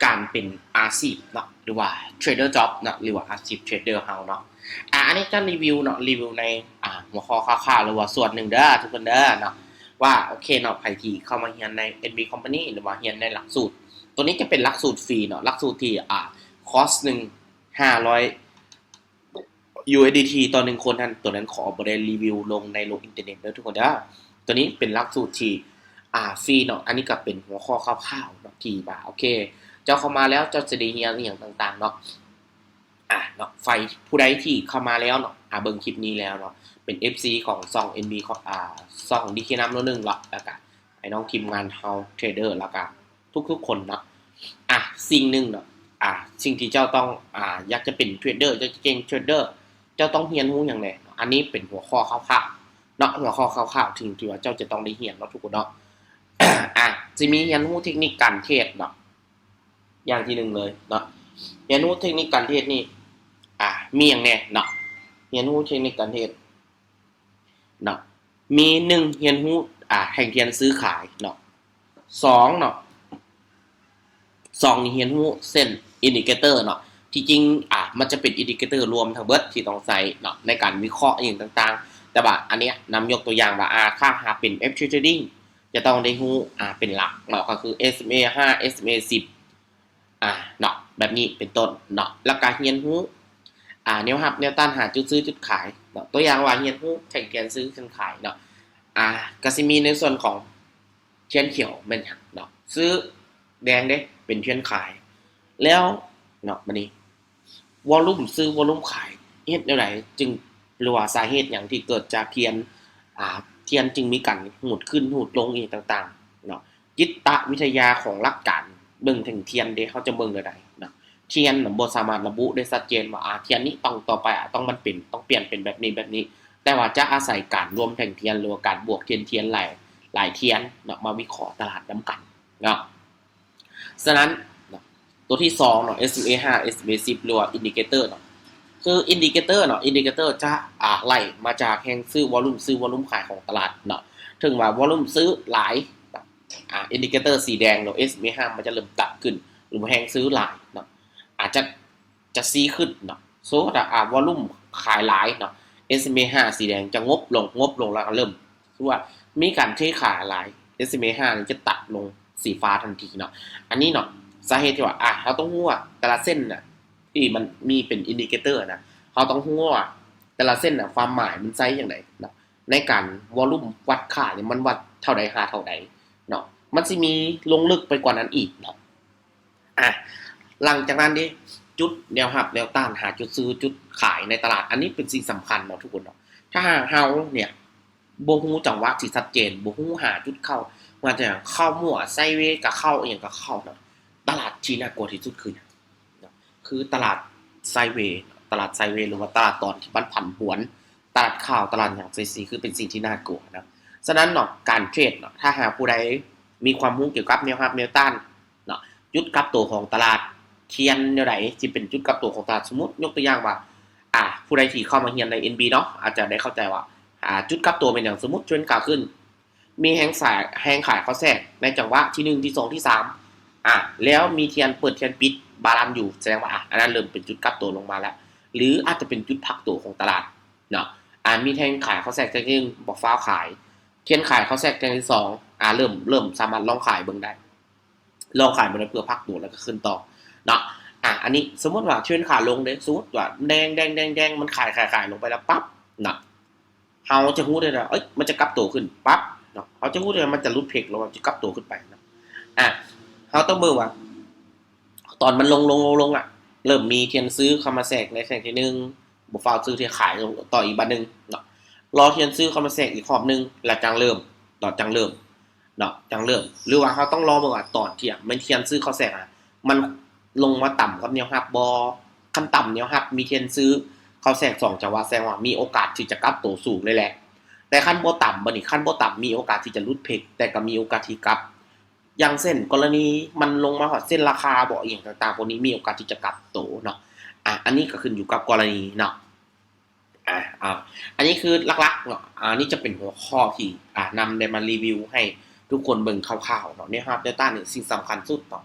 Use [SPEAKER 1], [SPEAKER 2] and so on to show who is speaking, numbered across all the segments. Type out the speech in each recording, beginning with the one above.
[SPEAKER 1] การเป็นอาชีพเนาะหรือว่าเทรดเดอร์จ็อบเนาะหรือว่าอาชีพเทรดเดอร์เฮาเนาะอันนี้จะรีวิวเนาะรีวิวในหัวข้อคร่าวๆหรือว่าส่วนหนึ่งเด้อทุกคนเด้อเนาะว่าโอเคเนาะใครที่เข้ามาเรียนใน NB Company หรือว่าเรียนในหลักสูตรตัวนี้จะเป็นหลักสูตรฟรีเนาะหลักสูตรที่คอร์สหนึ่ง500 USDT ต่อ1คนท่านตัวนั้นขอบ่ได้รีวิวลงในโลกอินเทอร์เน็ตเด้อทุกคนเด้อตัวนี้เป็นหลักสูตรที่ฟรีเนาะอันนี้ก็เป็นหัวข้อคร่าวๆเนาะที่ว่าโอเคเจ้าเข้ามาแล้วเจ้าจะได้เรียนอย่างต่างๆเนาะเนาะไฟผู้ใดที่เข้ามาแล้วเนาะเบิ่งคลิปนี้แล้วเนาะเป็น FC ของช่อง NB ของช่อง DK น้ำ1เนาะแล้วก็ไอ้น้องทีมงานเฮาเทรดเดอร์แล้วก็ทุกๆคนเนาะสิ่งหนึ่งเนาะสิ่งที่เจ้าต้องอยากจะเป็นเทรดเดอร์จะเก่งเทรดเดอร์เจ้าต้องเรียนรู้อย่างไรอันนี้เป็นหัวข้อคร่าวๆเนาะหัวข้อคร่าวๆถึงที่ว่าเจ้าจะต้องได้เรียนเนาะทุกคนเนาะจะมีเรียนรู้เทคนิคการเทรดเนาะอย่างที่หนึ่งเลยเนาะเรียนรู้เทคนิคการเทรดนี่มีอย่างแน่เนาะเรียนรู้เทคนิคการเทรดเนาะมี1เรียนรู้แห่งเทียนซื้อขายเนาะ2เนาะ2นี่เรียนรู้เส้นอินดิเคเตอร์เนาะที่จริงมันจะเป็นอินดิเคเตอร์รวมทั้งเบิดที่ต้องใช้เนาะในการวิเคราะห์อย่างต่างๆแต่ว่าอันเนี้ยนำยกตัวอย่างว่าค่าหาเป็น F trading จะต้องได้รู้เป็นหลักเนาะก็คือ SMA 5 SMA 10เนาะแบบนี้เป็นต้นเนาะแล้วก็เรียนรู้แนวรับแนวต้านหาจุดซื้อจุดขายเนาะตัวอย่างว่าเรียนรู้แข่งกันซื้อกันขายเนาะก็สิมีในส่วนของเทียนเขียวแม่นหยังเนาะซื้อแดงเด้เป็นเทียนขายแล้วเนาะบัดนี้วอลลุ่มซื้อวอลลุ่มขายเฮ็ดแนวใดจึงหรือว่าสาเหตุหยังที่เกิดจากเทียนเทียนจึงมีการหูดขึ้นหูดลงอีกต่างๆเนาะจิตวิทยาของหลักการเบิ่งถึงเทียนเด้เขาจะเบิ่งแนวใดเนาะเทียนบ่สามารถระบุได้ชัดเจนว่าเทียนนี้ต้องต่อไปต้องมันเป็นต้องเปลี่ยนเป็นแบบนี้แต่ว่าจะอาศัยการรวมแท่งเทียนหรือว่าการบวกเทียนหลายเทียนเนาะมาวิเคราะห์ตลาดนำกันเนาะฉะนั้นตัวที่2เนาะ SMA 5 SMA 10หรือว่าอินดิเคเตอร์เนาะคืออินดิเคเตอร์เนาะอินดิเคเตอร์จะไล่มาจากแห่งซื้อวอลลุ่มขายของตลาดเนาะถึงว่าวอลลุ่มซื้อหลายอินดิเคเตอร์สีแดงเนาะ SMA 5มันจะเริ่มตัดขึ้นหรือแห่งซื้อหลายเนาะอาจจะซีขึ้นเนาะโซวอลลุ่มขายหลายเนาะ SMA 5สีแดงจะงบลงแล้วก็เริ่มคือว่ามีการเทขายหลาย SMA 5นี่จะตัดลงสีฟ้าทันทีเนาะอันนี้เนาะสาเหตุที่ว่าเราต้องรู้ว่าแต่ละเส้นน่ะที่มันมีเป็นอินดิเคเตอร์นะเราต้องรู้ว่าแต่ละเส้นน่ะความหมายมันใช้อย่างไรเนาะในการวอลลุ่มวัดค่าเนี่ยมันวัดเท่าใดหาเท่าใดเนาะมันสิมีลงลึกไปกว่านั้นอีกเนาะหลังจากนั้นดิจุดแนวรับแนวต้านหาจุดซื้อจุดขายในตลาดอันนี้เป็นสิ่งสำคัญเนาะทุกคนเนาะถ้าเฮาเนี่ยบ่ฮู้จังหวะที่ชัดเจนบ่ฮู้หาจุดเข้าว่าจะเข้ามั่วไซด์เวย์ก็เข้าอีหยังก็เข้าเนาะตลาดที่น่ากลัวที่สุดคือตลาดไซด์เวย์หรือว่าตลาดตอนที่มันผันผวนตลาดข่าวตลาดอย่างซีคือเป็นสิ่งที่น่ากลัวนะฉะนั้นเนาะการเทรดเนาะถ้าหากผู้ใดมีความรู้เกี่ยวกับแนวรับแนวต้านเนาะจุดกลับตัวของตลาดเทียนแนวใดที่เป็นจุดกลับตัวของตลาดสมมุติยกตัวอย่างว่าผู้ใดที่เข้ามาเรียนใน NB เนาะอาจจะได้เข้าใจว่าจุดกลับตัวเป็นอย่างสมมุติเทรนด์ขาขึ้นมีแฮงขายเขาแทรกในจังหวะที่1ที่2ที่3แล้วมีเทียนเปิดเทียนปิดบาลานซ์อยู่แสดงว่าอันนั้นเริ่มเป็นจุดกลับตัวลงมาแล้วหรืออาจจะเป็นจุดพักตัวของตลาดเนาะมีแทงขายเขาแทรกแทงนึงบอกฟ้าขายเทียนขายเขาแทรกแทงที่2เริ่มสามารถลองขายเบิ่งได้ลองขายเพื่อพักตัวแล้วก็ขึ้นต่อเนาะอันนี้สมมติว่าเทรนขาลงเด้สมมติว่าแดงมันขายลงไปแล้วปั๊บเนาะเฮาจะฮู้ได้ว่ามันจะกลับตัวขึ้นปั๊บเนาะเฮาจะฮู้ได้ว่ามันจะลุดเพกลงมันจะกลับตัวขึ้นไปเนาะเฮาต้องเบิ่งว่าตอนมันลงเริ่มมีเทียนซื้อเข้ามาแทรกในแทรกที่1บ่ฟ้าวซื้อที่ขายต่ออีกบัดนึงเนาะรอเทียนซื้อเข้ามาแทรกอีกรอบนึงแล้วจังเริ่มเนาะจังเริ่มหรือว่าเฮาต้องรอเบิ่งว่าตอนที่มันเทียนซื้อเข้าแทรกมันลงมาต่ำกับแนวรับบ่คันต่ำแนวรับมีเทียนซื้อเข้าแทรก2จังหวะแสดงว่ามีโอกาสที่จะกลับตัวสูงเลยแหละแต่คันบ่ต่ำบัดนี้คันบ่ต่ำมีโอกาสที่จะหลุดเพกแต่ก็มีโอกาสที่กลับอย่างเช่นกรณีมันลงมาฮอดเส้นราคาบ่อย่างต่างๆพวกนี้มีโอกาสที่จะกลับโตเนาะอันนี้ก็ขึ้นอยู่กับกรณีเนาะอันนี้คือหลักๆเนาะนี่จะเป็นหัวข้อที่นำได้มารีวิวให้ทุกคนเบิ่งคร่าวๆเนาะเนี่ยครับ Delta นี่สิ่งสำคัญสุดเนาะ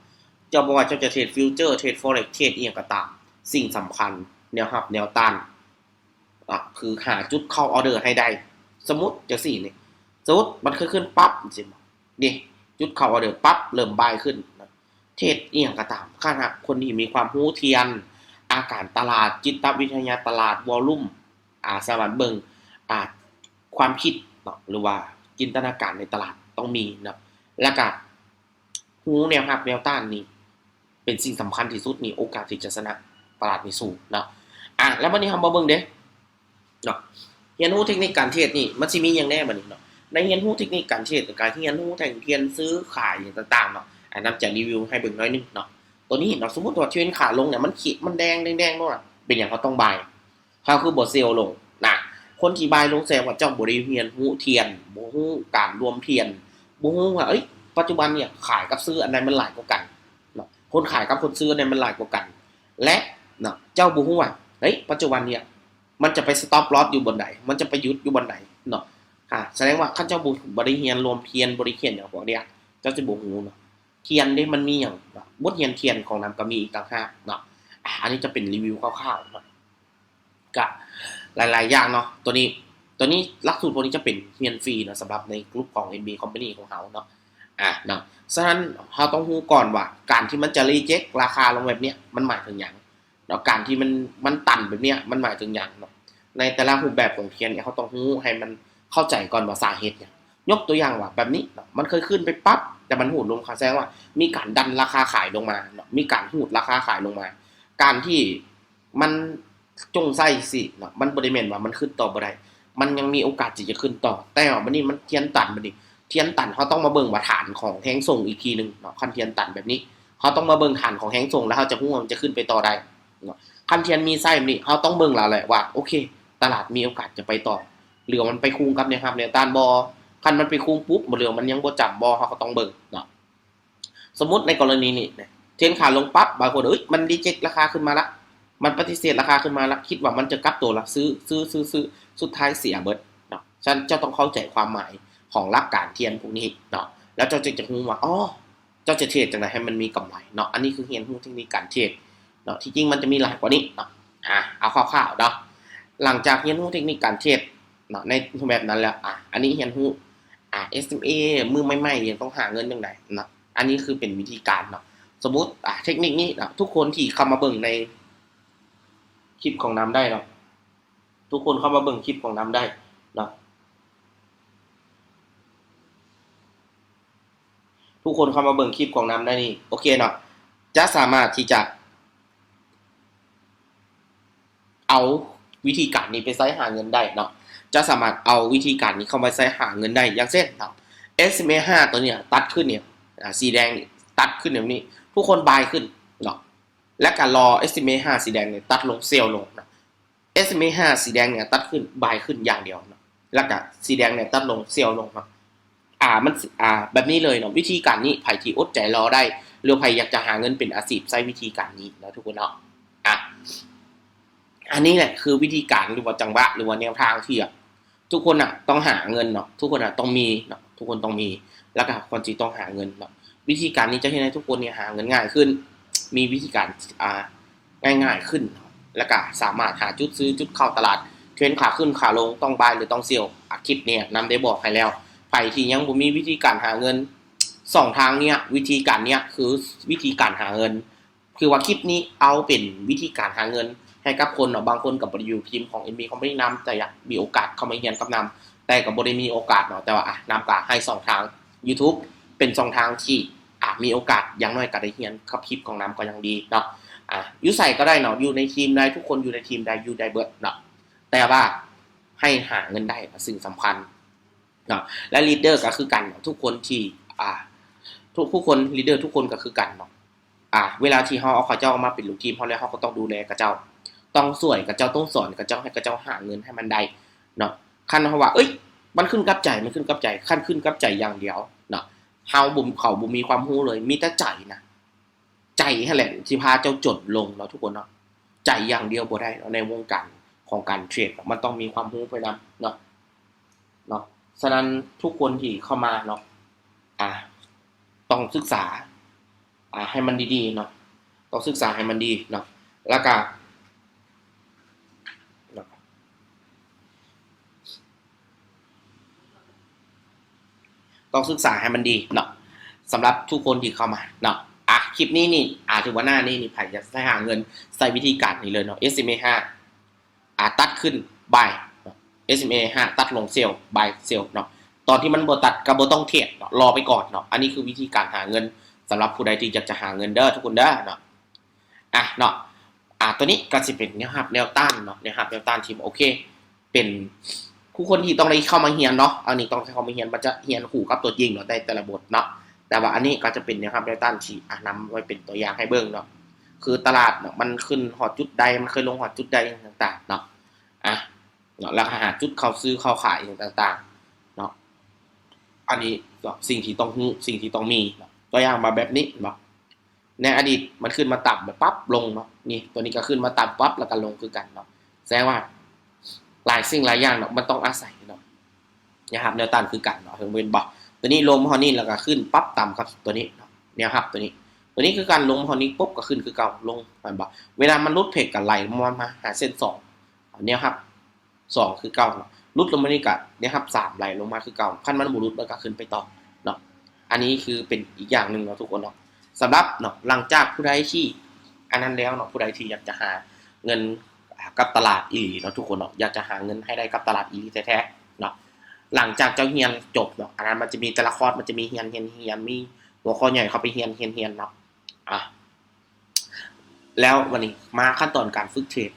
[SPEAKER 1] เจ้าบ่ว่าเจ้าจะเทรดฟิวเจอร์เทรด Forex เทรดอีหยังก็ตามสิ่งสำคัญแนวรับแนวต้านคือหาจุดเข้าออเดอร์ให้ได้สมมุติจังซี่นี่สมมุติมันขึ้นปั๊บสินี่จุดเข้าออเดอร์ปั๊บเริ่มบายขึ้นเทรดอีหยังก็ตามคันหากคนที่มีความรู้เทียนอาการตลาดจิตวิทยาตลาดวอลลุ่มสามารถเบิ่งความคิดเนาะหรือว่าจินตนาการในตลาดต้องมีนะแล้วก็รู้แนวรับแนวต้านนี่เป็นสิ่งสำคัญที่สุดนี่โอกาสที่จะชนะตลาดนี่สูงเนาะแล้ววันนี้เรามาเบิ่งเด้เนาะเรียนรู้เทคนิคการเทรดนี่มันสิมีหยังแน่บัดนี้เนาะในเรียนรู้เทคนิคการเทรดกับการเรียนรู้แทงเทียนซื้อขายอย่างต่างๆเนาะนำจะรีวิวให้เบิ่งน้อยนึงเนาะตัวนี้เนาะสมมุติว่าเทรนขาลงเนี่ยมันขีดมันแดงๆๆเนาะเป็นหยังเขาต้องบายเขาคือบ่เซลล์ลงนะคนที่บายลงแสดงว่าเจ้าบ่ได้เรียนรู้เทียนบ่รู้การรวมเทียนบ่รู้ว่าปัจจุบันเนี่ยขายกับซื้ออันใดมันหลายกว่ากันเนาะคนขายกับคนซื้ออันใดมันหลายกว่ากันและเนาะเจ้าบ่รู้ว่าปัจจุบันเนี่ยมันจะไปสต็อปลอสอยู่บนไหนมันจะไปหยุดอยู่บนไหนเนาะแสดงว่าคันเจ้าบ่ได้เรียนรวมเทียนบ่ได้เขียนหยังพวกเนี้ยเจ้าสิบ่รู้เนาะเทียนนี่มันมีหยังบทเรียนเทียนของนำก็มีอีกต่างหากเนาะอันนี้จะเป็นรีวิวคร่าวๆเนาะก็หลายๆอย่างเนาะตัวนี้หลักสูตรพวกนี้จะเป็นเรียนฟรีเนาะสำหรับในกลุ่มของ MB Company ของเราเนาะเนาะฉะนั้นเราต้องรู้ก่อนว่าการที่มันจะรีเจ็คราคาลงแบบเนี้ยมันหมายถึงหยังเนาะการที่มันตันแบบเนี้ยมันหมายถึงหยังเนาะในแต่ละรูปแบบของเทียนเนี่ยเขาต้องรู้ให้มันเข้าใจก่อนว่าสาเหตุหยังยกตัวอย่างว่าแบบนี้เนาะมันเคยขึ้นไปปั๊บแต่มันหูดลงแสดงว่ามีการดันราคาขายลงมาเนาะมีการหูดราคาขายลงมาการที่มันจงไส้สิเนาะมันบ่ได้แม่นว่ามันขึ้นต่อบ่ได้มันยังมีโอกาสที่จะขึ้นต่อแต่ว่าบัดนี้มันเทียนตันบัดนี้เทียนตันเขาต้องมาเบิ่งว่าฐานของแท่งส่งอีกทีนึงเนาะคันเทียนตันแบบนี้เขาต้องมาเบิ่งฐานของแท่งส่งแล้วเขาจะรู้ว่ามันจะขึ้นไปต่อได้เนาะคันเทียนมีไส้แบบนี้เขาต้องเบิ่งแล้วแหละว่าโอเคตลาดมีโอกาสจะไปต่อหรือมันไปคุมกับแนวรับแนวต้านบ่คันมันไปคุมปุ๊บบ่เหลือมันยังบ่จับบ่เขาก็ต้องเบิ่งเนาะสมมุติในกรณีนี้เทรนขาลงปั๊บบางคนมันรีเจ็คราคาขึ้นมาละมันปฏิเสธราคาขึ้นมาละคิดว่ามันจะกลับตัวละซื้อสุดท้ายเสียเบิดเนาะฉะนั้นเจ้าต้องเข้าใจความหมายของหลักการเทียนพวกนี้เนาะแล้วเจ้าจะรู้ว่าเจ้าจะเทรดจังได๋ให้มันมีกำไรเนาะอันนี้คือเรียนรู้เทคนิคการเทรดเนาะที่จริงมันจะมีหลายกว่านี้เนาะเอาคร่าวๆเนาะหลังจากเรียนรู้เทคนิคการเทรดเนาะในแบบนั้นแล้วอันนี้เรียนรู้SMA มือใหม่ๆยังต้องหาเงินจังได๋เนาะอันนี้คือเป็นวิธีการเนาะสมมุติเทคนิคนี้ทุกคนที่เข้ามาเบิ่งในคลิปของน้ำได้เนาะทุกคนเข้ามาเบิ่งคลิปของน้ำได้เนาะทุกคนเข้ามาเบิ่งคลิปของน้ำได้นี่โอเคเนาะจะสามารถที่จะเอาวิธีการนี้ไปใช้หาเงินได้เนาะจะสามารถเอาวิธีการนี้เข้ามาใช้หาเงินได้อย่างเช่นเนาะ SMA 5ตัวเนี้ยตัดขึ้นเนี่ยสีแดงตัดขึ้นแบบนี้ทุกคนบายขึ้นเนาะและการรอ SMA 5สีแดงเนี่ยตัดลงเซลล์ลงนะ SMA 5สีแดงเนี่ยตัดขึ้นบายขึ้นอย่างเดียวเนาะแล้วก็สีแดงเนี่ยตัดลงเซลล์ลงเนาะมันแบบนี้เลยเนาะวิธีการนี้ไผที่อดใจรอได้หรือไผอยากจะหาเงินเป็นอาชีพใช้วิธีการนี้นะทุกคนเนาะอันนี้แหละคือวิธีการหรือว่าจังหวะหรือว่าแนวทางที่ทุกคนต้องหาเงินเนาะทุกคนต้องมีเนาะทุกคนต้องมีแล้วก็คนที่ต้องหาเงินเนาะวิธีการนี้จะให้ทุกคนเนี่ยหาเงินง่ายขึ้นมีวิธีการง่ายๆขึ้นแล้วก็สามารถหาจุดซื้อจุดเข้าตลาดเทรนขาขึ้นขาลงต้องบายหรือต้องเซลล์คลิปเนี่ยนำได้บอกให้แล้วไผที่ยังบ่มีวิธีการหาเงิน2ทางเนี่ยวิธีการเนี่ยคือวิธีการหาเงินคือว่าคลิปนี้เอาเป็นวิธีการหาเงินให้กับคนเนาะบางคนก็บ่ได้อยู่ทีมของ MB Company นำแต่อยากมีโอกาสเข้ามาเรียนกับนำแต่ก็บ่ได้มีโอกาสเนาะแต่ว่านำก็ให้2ทาง YouTube เป็น2ทางที่มีโอกาสอย่างน้อยก็ได้เรียนกับคลิปของนำก็ยังดีเนาะอยู่ไสก็ได้เนาะอยู่ในทีมใดทุกคนอยู่ในทีมใดอยู่ได้เบิดเนาะแต่ว่าให้หาเงินได้สิ่งสำคัญเนาะและลีดเดอร์ก็คือกันทุกคนที่ทุกคนลีดเดอร์ทุกคนก็คือกันเนาะเวลาที่เฮาเอาเขาเจ้ามาเป็นลูกทีมเฮาแล้วเฮาก็ต้องดูแลเขาเจ้าต้องช่วยเขาเจ้าต้องสอนเขาเจ้าให้เขาเจ้าหาเงินให้มันได้เนาะคันเฮาว่ามันขึ้นกับใจมันขึ้นกับใจคันขึ้นกับใจอย่างเดียวเนาะเฮาเขาบ่มีความรู้เลยมีแต่ใจนะใจนั่นแหละสิพาเจ้าจนลงเนาะทุกคนเนาะใจอย่างเดียวบ่ได้ในวงการของการเทรดมันต้องมีความรู้ไปนำเนาะฉะนั้นทุกคนที่เข้ามาเนาะต้องศึกษา ให้มันดีๆเนาะต้องศึกษาให้มันดีเนาะแล้วก็ต้องศึกษาให้มันดีเนาะสำหรับทุกคนที่เข้ามาเนาะคลิปนี้นี่ถือว่าหน้านี่ไผ่จะใช้หาเงินใส่วิธีการนี้เลยเนาะ SMA 5ตัดขึ้น buy SMA 5ตัดลงเซลล์ buy เซลล์เนาะตอนที่มันบ่ตัดก็บ่ต้องเทรดเนาะรอไปก่อนเนาะอันนี้คือวิธีการหาเงินสำหรับผู้ใดที่อยากจะหาเงินเด้อทุกคนเด้อเนาะเนาะตัวนี้ก็สิเป็นแนวรับแนวต้านเนาะแนวรับแนวต้านที่โอเคเป็นผู้คนที่ต้องได้เข้ามาเรียนเนาะอันนี้ต้องเข้ามาเรียนมันจะเรียนคู่กับตัวจริงเนาะได้แต่ละบทเนาะแต่ว่าอันนี้ก็จะเป็นแนวรับแนวต้านที่นำไว้เป็นตัวอย่างให้เบิ่งเนาะคือตลาดเนาะมันขึ้นฮอดจุดใดมันเคยลงฮอดจุดใดต่างๆเนาะเนาะแล้วก็หาจุดเข้าซื้อเข้าขายต่างๆเนาะอันนี้ก็สิ่งที่ต้องรู้สิ่งที่ต้องมีเนาะตัวอย่างมาแบบนี้เนาะในอดีตมันขึ้นมาต่ำแบบปั๊บลงเนาะนี่ตัวนี้ก็ขึ้นมาต่ำปั๊บแล้วก็ลงคือกันเนาะแสดงว่าหลายสิ่งหลายอย่างเนาะมันต้องอาศัยเนาะนะครับแนวต้านคือกันเนาะถึงเป็นบ่ตัวนี้ลงฮอนี่แล้วก็ขึ้นปั๊บต่ำครับตัวนี้เนาะแนวรับตัวนี้คือการลงฮอนี่ปุ๊บก็ขึ้นคือเก่าลงไปบ่เวลามันลดเพกก็ไหลมาหาเส้น2แนวรับ2คือเก่าลุดลงมานี่ก็เนี่ยครับ3ไหลลงมาคือเก่าคันมันบ่ลุดมันก็ขึ้นไปต่อเนาะอันนี้คือเป็นอีกอย่างนึงเนาะทุกคนเนาะสำหรับเนาะหลังจากผู้ใดที่อันนั้นแล้วเนาะผู้ใดที่อยากจะหาเงินกับตลาดอีหลีเนาะทุกคนเนาะอยากจะหาเงินให้ได้กับตลาดอีหลีแท้ๆเนาะหลังจากเจ้าเรียนจบเนาะอันนั้นมันจะมีแต่ละคอร์สมันจะมีเรียนมีหัวข้อใหญ่เข้าไปเรียนเนาะแล้ววันนี้มาขั้นตอนการฝึกเทรด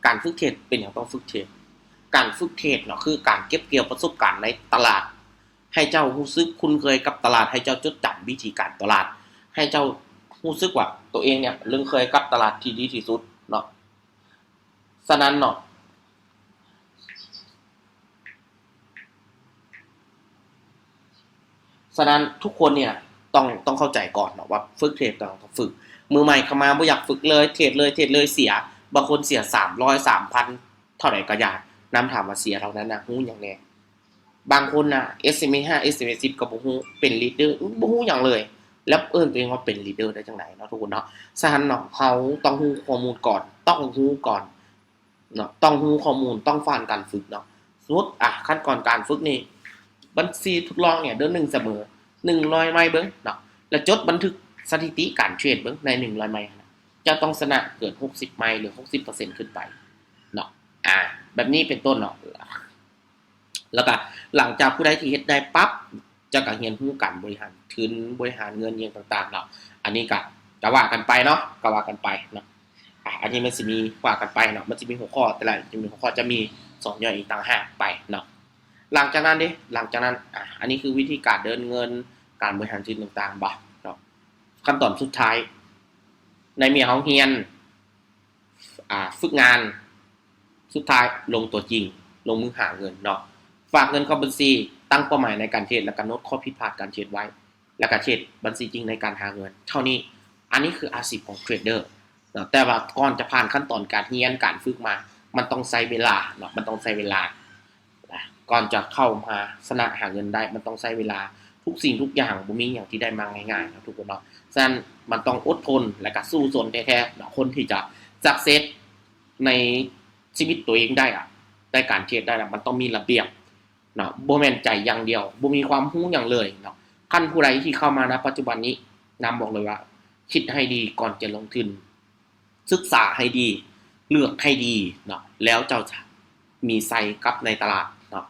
[SPEAKER 1] การฝึกเทรดเป็นอย่างต้องฝึกเทรดการฝึกเทรดเนาะคือการเก็บเกี่ยวประสบการณ์ในตลาดให้เจ้ารู้สึกคุ้นเคยกับตลาดให้เจ้าจดจำวิธีการตลาดให้เจ้ารู้สึกว่าตัวเองเนี่ยเรื่องเคยกับตลาดที่ดีที่สุดเนาะฉะนั้นเนาะฉะนั้นทุกคนเนี่ยต้องเข้าใจก่อนเนาะว่าฝึกเทรดต้องฝึกมือใหม่เข้ามาบ่อยากฝึกเลยเทรดเลยเสียบางคนเสีย300 3,000เท่าไหร่ก็อยากนำถามว่าเสียเท่านั้นน่ะฮู้หยังแน่บางคนน่ะ SMA 5 SMA 10ก็บ่ฮู้เป็นลีดเดอร์บ่ฮู้หยังเลยแล้วเอิ้นตัวเองว่าเป็นลีดเดอร์ได้จังไดเนาะทุกคนเนาะฉะนั้นเนาะเราต้องรู้ข้อมูลก่อนต้องรู้ก่อนเนาะต้องรู้ข้อมูลต้องผ่านการฝึกเนาะสมมุติขั้นตอนการฝึกนี่บัญชีทดลองเนี่ยเดือน1เสมอ100ไม้เบิ่งเนาะแล้วจดบันทึกสถิติการเทรดเบิ่งใน100ไม้นะจะต้องชนะเกิน60ไม้หรือ60%ขึ้นไปเนาะแบบนี้เป็นต้นเนาะแล้วก็หลังจากผู้ใดที่เฮ็ดได้ปั๊บจะก็เรียนรู้การบริหารทุนบริหารเงินอย่างต่างๆเนาะอันนี้ก็ว่ากันไปเนาะก็ว่ากันไปเนาะอันนี้มันสิมีว่ากันไปเนาะมันสิมีหัวข้อแต่ละจะมีหัวข้อจะมีสอนย่อยอีกต่างหากไปเนาะหลังจากนั้นอันนี้คือวิธีการเดินเงินการบริหารทุนต่างๆบ่เนาะขั้นตอนสุดท้ายในเมียเฮาเรียนฝึกงานสุดท้ายลงตัวจริงลงมือหาเงินเนาะฝากเงินเข้าบัญชีตั้งเป้าหมายในการเทรดแล้วก็โน้ตข้อผิดพลาดการเทรดไว้แล้วก็เทรดบัญชีจริงในการหาเงินเท่านี้อันนี้คืออาชีพของเทรดเดอร์เนาะแต่ว่าก่อนจะผ่านขั้นตอนการเรียนการฝึกมามันต้องใช้เวลาเนาะมันต้องใช้เวลาก่อนจะเข้ามาชนะหาเงินได้มันต้องใช้เวลาทุกสิ่งทุกอย่างบ่มีอย่างที่ได้มาง่ายๆนะทุกคนเนาะฉะนั้นมันต้องอดทนและก็สู้จนแท้ๆเนาะคนที่จะสักเซสในชีวิตตัวเองได้ได้การเทรดได้มันต้องมีระเบียบเนาะบ่แม่นใจอย่างเดียวบ่มีความรู้หยังเลยเนาะคันผู้ใดที่เข้ามาณปัจจุบันนี้นำบอกเลยว่าคิดให้ดีก่อนจะลงทุนศึกษาให้ดีเลือกให้ดีเนาะแล้วเจ้าจะมีไซกับในตลาดเนาะ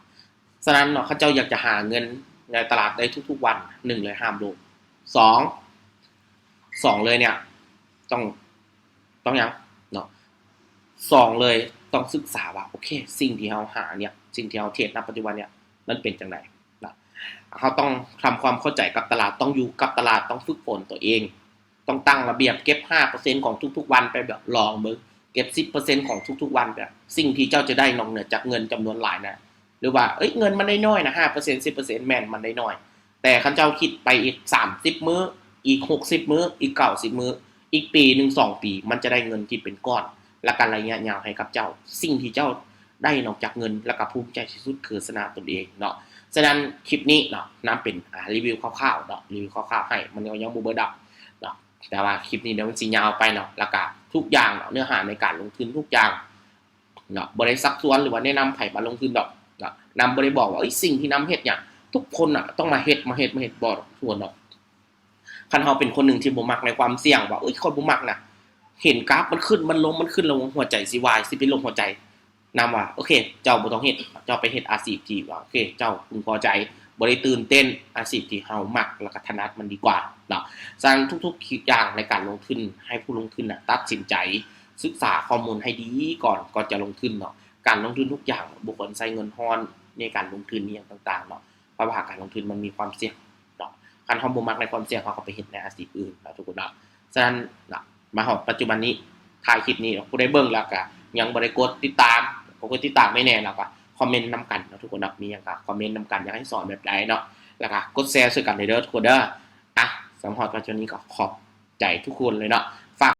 [SPEAKER 1] ฉะนั้นเนาะเขาเจ้าอยากจะหาเงินในตลาดได้ทุกๆวัน1เลยห้ามลง2เลยเนี่ยต้องหยังเนาะ2เลยต้องศึกษาว่าโอเคสิ่งที่เราหาเนี่ยสิ่งที่เราเทรดณปัจจุบันเนี่ยมันเป็นจังได๋นะเราต้องทำความเข้าใจกับตลาดต้องอยู่กับตลาดต้องฝึกฝนตัวเองต้องตั้งระเบียบเก็บ 5% ของทุกๆวันไปแบบลองมึงเก็บ 10% ของทุกๆวันแบบสิ่งที่เจ้าจะได้นอกเหนือจากเงินจำนวนหลายนะหรือว่าเงินมันได้น้อยนะ 5% 10% แม่นมันได้น้อยแต่คันเจ้าคิดไปอีก30มื้ออีก60มื้ออีก90มื้ออีกปีนึง2ปีมันจะได้เงินที่เป็นก้อนและการระยะยาวให้กับเจ้าสิ่งที่เจ้าได้นอกจากเงินและก็ภูมิใจที่สุดคือชนะตนเองเนาะฉะนั้นคลิปนี้เนาะนำเป็นรีวิวคร่าวๆเนาะรีวิวคร่าวๆให้มันยังบ่เบิดดอกเนาะ แต่ว่าคลิปนี้เดี๋ยวมันสิยาวไปเนาะแล้วก็ทุกอย่างเนาะเนื้อหาในการลงทุนทุกอย่างเนาะบ่ได้ซักซ้วนหรือว่าแนะนำไผมาลงทุนดอกเนาะนำบ่ได้บอกว่าสิ่งที่นำเฮ็ดเนี่ยทุกคนน่ะต้องมาเฮ็ดบ่ส่วนเนาะคันเฮาเป็นคนหนึ่งที่บ่มักในความเสี่ยงว่าคนบ่มักน่ะเห็นกราฟมันขึ้นมันลงแล้วหัวใจสิวายสิเป็นโรคหัวใจนำว่าโอเคเจ้าบ่ต้องเฮ็ดเจ้าไปเฮ็ดอาชีพที่ว่าโอเคเจ้าพึงพอใจบ่ได้ตื่นเต้นอาชีพที่เฮามักแล้วก็ถนัดมันดีกว่าเนาะฉะนั้นทุกๆอย่างในการลงทุนให้ผู้ลงทุนน่ะตัดสินใจศึกษาข้อมูลให้ดีก่อนจะลงทุนเนาะการลงทุนทุกอย่างบ่ควรใช้เงินร้อนในการลงทุนอิหยังต่างๆเนาะเพราะว่าการลงทุนมันมีความเสี่ยงเนาะคันเฮาบ่มักในความเสี่ยงเฮาก็ไปเฮ็ดในอาชีพอื่นเนาะทุกคนเนาะฉะนั้นน่ะมาฮอดปัจจุบันนี้ถ่ายคลิปนี้ผู้ใดเบิ่งแล้วก็ยังบ่ได้กดติดตามกดติดตามไม่แน่แล้วก็คอมเมนต์นำกันเนาะทุกคนเนาะมีหยังก็คอมเมนต์นำกันอยากให้สอนแบบใดเนาะแล้วก็กดแชร์ช่วยกันเด้อทุกคนเด้ออ่ะสำหรับปัจจุบันนี้ก็ขอบใจทุกคนเลยเนาะฝาก